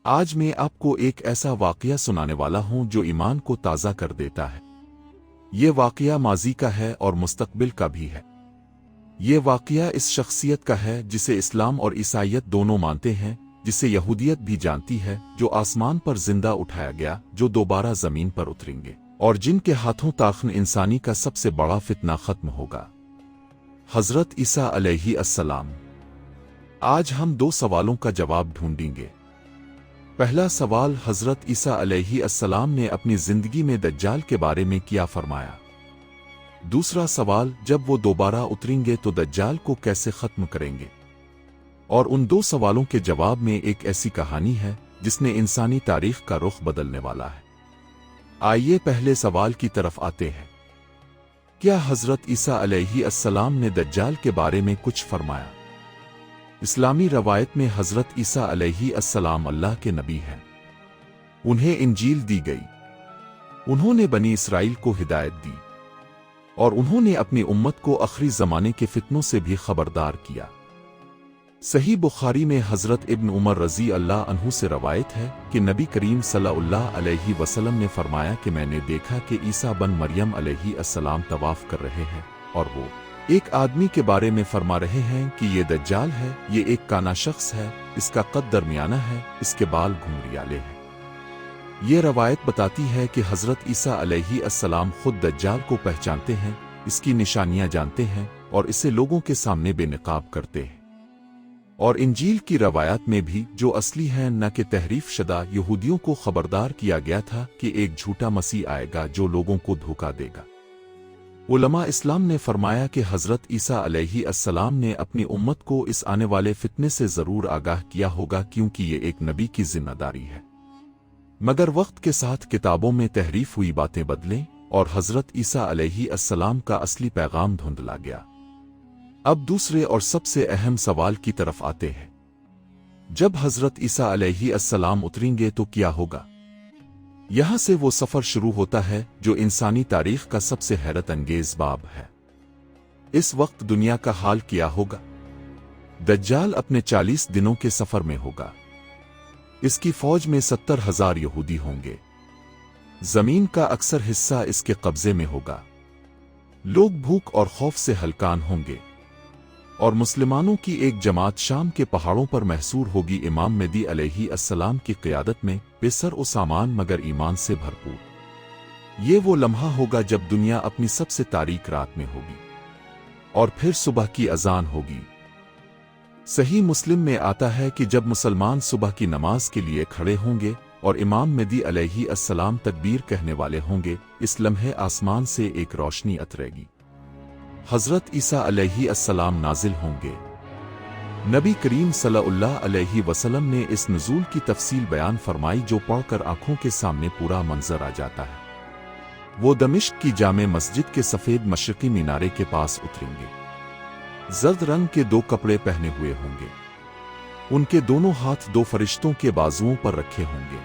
آج میں آپ کو ایک ایسا واقعہ سنانے والا ہوں جو ایمان کو تازہ کر دیتا ہے۔ یہ واقعہ ماضی کا ہے اور مستقبل کا بھی ہے۔ یہ واقعہ اس شخصیت کا ہے جسے اسلام اور عیسائیت دونوں مانتے ہیں، جسے یہودیت بھی جانتی ہے، جو آسمان پر زندہ اٹھایا گیا، جو دوبارہ زمین پر اتریں گے، اور جن کے ہاتھوں تاخن انسانی کا سب سے بڑا فتنہ ختم ہوگا۔ حضرت عیسیٰ علیہ السلام۔ آج ہم دو سوالوں کا جواب ڈھونڈیں گے۔ پہلا سوال، حضرت عیسیٰ علیہ السلام نے اپنی زندگی میں دجال کے بارے میں کیا فرمایا؟ دوسرا سوال، جب وہ دوبارہ اتریں گے تو دجال کو کیسے ختم کریں گے؟ اور ان دو سوالوں کے جواب میں ایک ایسی کہانی ہے جس نے انسانی تاریخ کا رخ بدلنے والا ہے۔ آئیے پہلے سوال کی طرف آتے ہیں۔ کیا حضرت عیسیٰ علیہ السلام نے دجال کے بارے میں کچھ فرمایا؟ اسلامی روایت میں حضرت عیسیٰ علیہ السلام اللہ کے نبی ہیں۔ انہیں انجیل دی گئی، انہوں نے بنی اسرائیل کو ہدایت دی، اور انہوں نے اپنی امت کو آخری زمانے کے فتنوں سے بھی خبردار کیا۔ صحیح بخاری میں حضرت ابن عمر رضی اللہ عنہ سے روایت ہے کہ نبی کریم صلی اللہ علیہ وسلم نے فرمایا کہ میں نے دیکھا کہ عیسیٰ بن مریم علیہ السلام طواف کر رہے ہیں، اور وہ ایک آدمی کے بارے میں فرما رہے ہیں کہ یہ دجال ہے، یہ ایک کانا شخص ہے، اس کا قد درمیانہ ہے، اس کے بال گھمریالے ہیں۔ یہ روایت بتاتی ہے کہ حضرت عیسیٰ علیہ السلام خود دجال کو پہچانتے ہیں، اس کی نشانیاں جانتے ہیں، اور اسے لوگوں کے سامنے بے نقاب کرتے ہیں۔ اور انجیل کی روایات میں بھی، جو اصلی ہیں نہ کہ تحریف شدہ، یہودیوں کو خبردار کیا گیا تھا کہ ایک جھوٹا مسیح آئے گا جو لوگوں کو دھوکہ دے گا۔ علماء اسلام نے فرمایا کہ حضرت عیسیٰ علیہ السلام نے اپنی امت کو اس آنے والے فتنے سے ضرور آگاہ کیا ہوگا، کیونکہ یہ ایک نبی کی ذمہ داری ہے۔ مگر وقت کے ساتھ کتابوں میں تحریف ہوئی، باتیں بدلیں، اور حضرت عیسیٰ علیہ السلام کا اصلی پیغام دھندلا گیا۔ اب دوسرے اور سب سے اہم سوال کی طرف آتے ہیں۔ جب حضرت عیسیٰ علیہ السلام اتریں گے تو کیا ہوگا؟ یہاں سے وہ سفر شروع ہوتا ہے جو انسانی تاریخ کا سب سے حیرت انگیز باب ہے۔ اس وقت دنیا کا حال کیا ہوگا؟ دجال اپنے 40 دنوں کے سفر میں ہوگا۔ اس کی فوج میں 70,000 یہودی ہوں گے۔ زمین کا اکثر حصہ اس کے قبضے میں ہوگا۔ لوگ بھوک اور خوف سے ہلکان ہوں گے، اور مسلمانوں کی ایک جماعت شام کے پہاڑوں پر محصور ہوگی، امام مہدی علیہ السلام کی قیادت میں، بے سر و سامان مگر ایمان سے بھرپور۔ یہ وہ لمحہ ہوگا جب دنیا اپنی سب سے تاریک رات میں ہوگی، اور پھر صبح کی اذان ہوگی۔ صحیح مسلم میں آتا ہے کہ جب مسلمان صبح کی نماز کے لیے کھڑے ہوں گے اور امام مہدی علیہ السلام تکبیر کہنے والے ہوں گے، اس لمحے آسمان سے ایک روشنی اترے گی۔ حضرت عیسیٰ علیہ السلام نازل ہوں گے۔ نبی کریم صلی اللہ علیہ وسلم نے اس نزول کی تفصیل بیان فرمائی، جو پڑھ کر آنکھوں کے سامنے پورا منظر آ جاتا ہے۔ وہ دمشق کی جامع مسجد کے سفید مشرقی مینارے کے پاس اتریں گے۔ زرد رنگ کے 2 کپڑے پہنے ہوئے ہوں گے۔ ان کے دونوں ہاتھ 2 فرشتوں کے بازوؤں پر رکھے ہوں گے۔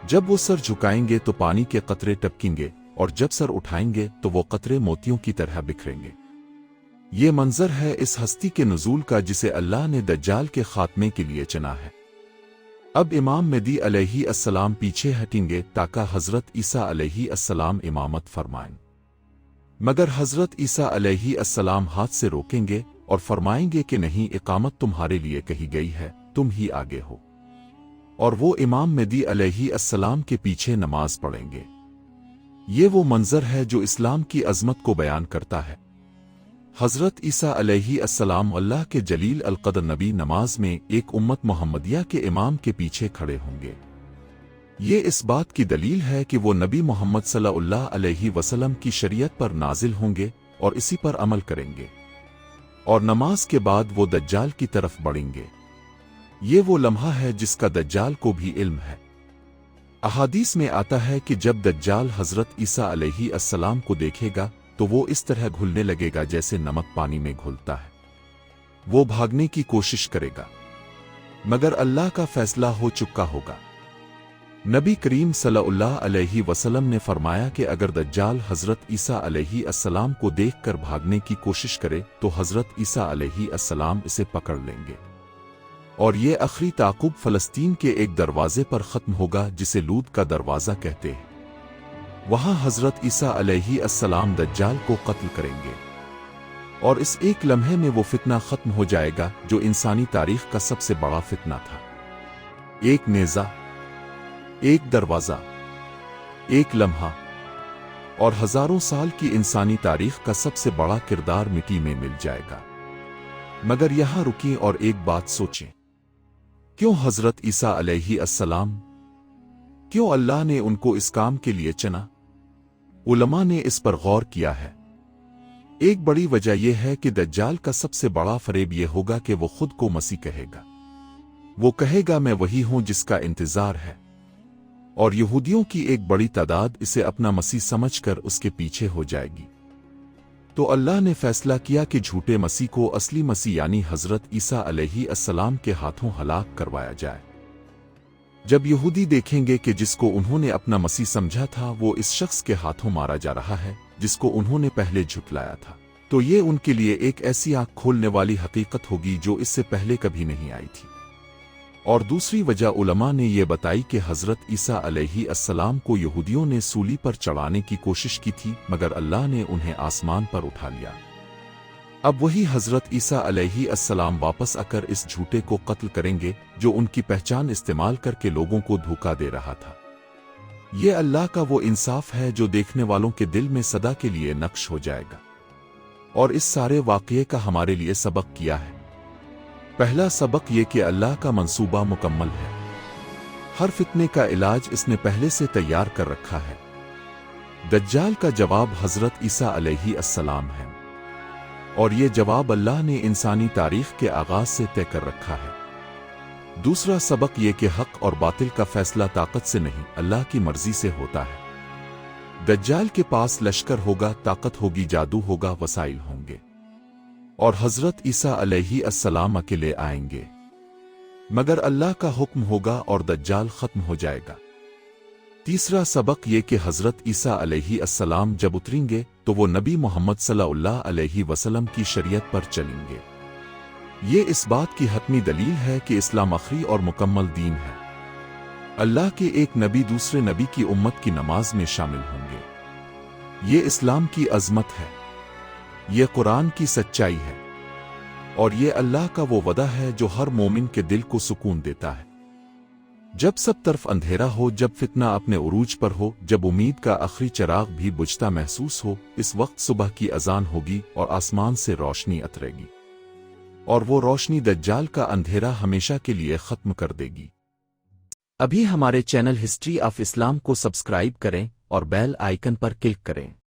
جب وہ سر جھکائیں گے تو پانی کے قطرے ٹپکیں گے، اور جب سر اٹھائیں گے تو وہ قطرے موتیوں کی طرح بکھریں گے۔ یہ منظر ہے اس ہستی کے نزول کا جسے اللہ نے دجال کے خاتمے کے لیے چنا ہے۔ اب امام مہدی علیہ السلام پیچھے ہٹیں گے تاکہ حضرت عیسیٰ علیہ السلام امامت فرمائیں۔ مگر حضرت عیسیٰ علیہ السلام ہاتھ سے روکیں گے اور فرمائیں گے کہ نہیں، اقامت تمہارے لیے کہی گئی ہے، تم ہی آگے ہو۔ اور وہ امام مہدی علیہ السلام کے پیچھے نماز پڑھیں گے۔ یہ وہ منظر ہے جو اسلام کی عظمت کو بیان کرتا ہے۔ حضرت عیسیٰ علیہ السلام اللہ کے جلیل القدر نبی نماز میں ایک امت محمدیہ کے امام کے پیچھے کھڑے ہوں گے۔ یہ اس بات کی دلیل ہے کہ وہ نبی محمد صلی اللہ علیہ وسلم کی شریعت پر نازل ہوں گے اور اسی پر عمل کریں گے، اور نماز کے بعد وہ دجال کی طرف بڑھیں گے۔ یہ وہ لمحہ ہے جس کا دجال کو بھی علم ہے۔ احادیث میں آتا ہے کہ جب دجال حضرت عیسیٰ علیہ السلام کو دیکھے گا تو وہ اس طرح گھلنے لگے گا جیسے نمک پانی میں گھلتا ہے۔ وہ بھاگنے کی کوشش کرے گا، مگر اللہ کا فیصلہ ہو چکا ہوگا۔ نبی کریم صلی اللہ علیہ وسلم نے فرمایا کہ اگر دجال حضرت عیسیٰ علیہ السلام کو دیکھ کر بھاگنے کی کوشش کرے تو حضرت عیسیٰ علیہ السلام اسے پکڑ لیں گے۔ اور یہ آخری تعاقب فلسطین کے ایک دروازے پر ختم ہوگا جسے لود کا دروازہ کہتے ہیں۔ وہاں حضرت عیسیٰ علیہ السلام دجال کو قتل کریں گے، اور اس ایک لمحے میں وہ فتنہ ختم ہو جائے گا جو انسانی تاریخ کا سب سے بڑا فتنہ تھا۔ ایک نیزہ، ایک دروازہ، ایک لمحہ، اور ہزاروں سال کی انسانی تاریخ کا سب سے بڑا کردار مٹی میں مل جائے گا۔ مگر یہاں رکیں اور ایک بات سوچیں، کیوں حضرت عیسیٰ علیہ السلام؟ کیوں اللہ نے ان کو اس کام کے لیے چنا؟ علماء نے اس پر غور کیا ہے۔ ایک بڑی وجہ یہ ہے کہ دجال کا سب سے بڑا فریب یہ ہوگا کہ وہ خود کو مسیح کہے گا۔ وہ کہے گا میں وہی ہوں جس کا انتظار ہے، اور یہودیوں کی ایک بڑی تعداد اسے اپنا مسیح سمجھ کر اس کے پیچھے ہو جائے گی۔ تو اللہ نے فیصلہ کیا کہ جھوٹے مسیح کو اصلی مسیح یعنی حضرت عیسیٰ علیہ السلام کے ہاتھوں ہلاک کروایا جائے۔ جب یہودی دیکھیں گے کہ جس کو انہوں نے اپنا مسیح سمجھا تھا وہ اس شخص کے ہاتھوں مارا جا رہا ہے جس کو انہوں نے پہلے جھٹلایا تھا، تو یہ ان کے لیے ایک ایسی آنکھ کھولنے والی حقیقت ہوگی جو اس سے پہلے کبھی نہیں آئی تھی۔ اور دوسری وجہ علماء نے یہ بتائی کہ حضرت عیسیٰ علیہ السلام کو یہودیوں نے سولی پر چڑھانے کی کوشش کی تھی مگر اللہ نے انہیں آسمان پر اٹھا لیا۔ اب وہی حضرت عیسیٰ علیہ السلام واپس آ کر اس جھوٹے کو قتل کریں گے جو ان کی پہچان استعمال کر کے لوگوں کو دھوکا دے رہا تھا۔ یہ اللہ کا وہ انصاف ہے جو دیکھنے والوں کے دل میں سدا کے لیے نقش ہو جائے گا۔ اور اس سارے واقعے کا ہمارے لیے سبق کیا ہے؟ پہلا سبق یہ کہ اللہ کا منصوبہ مکمل ہے۔ ہر فتنے کا علاج اس نے پہلے سے تیار کر رکھا ہے۔ دجال کا جواب حضرت عیسیٰ علیہ السلام ہے، اور یہ جواب اللہ نے انسانی تاریخ کے آغاز سے طے کر رکھا ہے۔ دوسرا سبق یہ کہ حق اور باطل کا فیصلہ طاقت سے نہیں اللہ کی مرضی سے ہوتا ہے۔ دجال کے پاس لشکر ہوگا، طاقت ہوگی، جادو ہوگا، وسائل ہوں گے، اور حضرت عیسیٰ علیہ السلام اکیلے آئیں گے، مگر اللہ کا حکم ہوگا اور دجال ختم ہو جائے گا۔ تیسرا سبق یہ کہ حضرت عیسیٰ علیہ السلام جب اتریں گے تو وہ نبی محمد صلی اللہ علیہ وسلم کی شریعت پر چلیں گے۔ یہ اس بات کی حتمی دلیل ہے کہ اسلام آخری اور مکمل دین ہے۔ اللہ کے ایک نبی دوسرے نبی کی امت کی نماز میں شامل ہوں گے۔ یہ اسلام کی عظمت ہے، یہ قرآن کی سچائی ہے، اور یہ اللہ کا وہ وعدہ ہے جو ہر مومن کے دل کو سکون دیتا ہے۔ جب سب طرف اندھیرا ہو، جب فتنہ اپنے عروج پر ہو، جب امید کا آخری چراغ بھی بجھتا محسوس ہو، اس وقت صبح کی اذان ہوگی اور آسمان سے روشنی اترے گی، اور وہ روشنی دجال کا اندھیرا ہمیشہ کے لیے ختم کر دے گی۔ ابھی ہمارے چینل ہسٹری آف اسلام کو سبسکرائب کریں اور بیل آئیکن پر کلک کریں۔